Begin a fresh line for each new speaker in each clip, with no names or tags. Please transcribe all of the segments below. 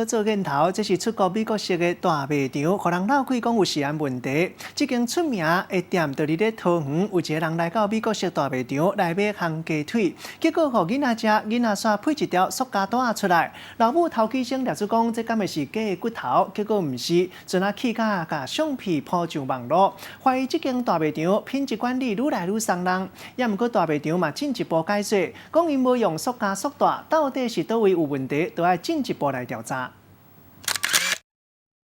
做镜头，这是出国美国式的大卖场，互人闹开讲有食安问题。这间出名的店就伫咧桃园，有一个人来到美国式大卖场来买烘鸡腿，结果互囡仔食，囡仔煞配一条塑胶带出来。老母头起先掠出讲，这敢会是鸡的骨头，结果唔是，就拿起架甲相片抛上网络，怀疑这间大卖场品质管理愈来愈松人。也毋过大卖场嘛进一步解释，讲因无用塑胶塑带，到底是倒位有问题，都要进一步来调查。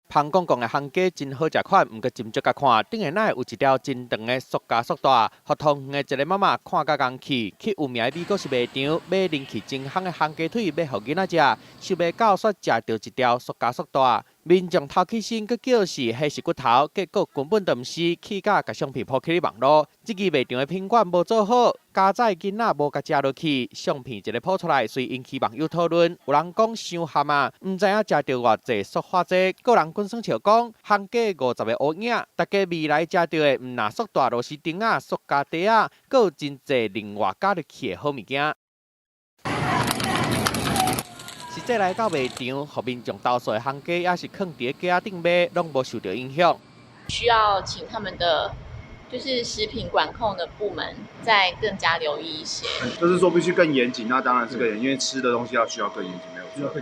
香港讲的烘鸡真好食款，毋过斟酌甲看，顶下乃有一条真长的塑胶塑带，互同园的一个妈妈看甲生气，去有名的美国式卖场买人气真香的烘鸡腿，要互囡仔食，想袂到煞食到一条塑胶塑带。 民众头起身，佮叫是迄是骨头，结果根本就毋是，起价甲相片抛去网络。这支卖场的品管无做好，加载囡仔无甲食落去，相片一个抛出来，遂引起网友讨论。有人讲伤咸啊，毋知影食到偌济塑化剂。个人滚酸笑讲，烘鸡50个乌影，大家未来食到的毋若塑大螺丝钉啊、塑胶袋啊，佮有真济另外加入去的好物件。 实际来到卖场，互民众投诉的烘鸡也是放伫咧鸡仔顶卖，拢无受到影响。
需要请他们的就是食品管控的部门再更加留意一些。
就是说必须更严谨，那当然是更严，因为吃的东西需要更严谨，没有错。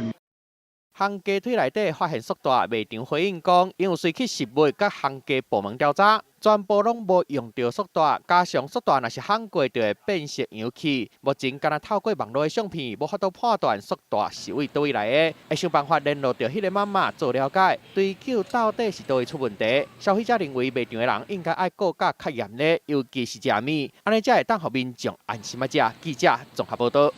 烘鸡腿内底发现塑带，卖场回应讲，因为随去食物甲烘鸡部门调查，全部拢无用到塑带，加上塑带若是烘过就会变色扬起。目前敢若透过网络的相片，无法度判断塑带是为倒位来的，会想办法联络到迄个妈妈做了解，追究到底是倒位出问题。消费者认为卖场的人应该爱顾甲较严厉，尤其是食米，安尼才会当互民众安心啊食。记者综合报道。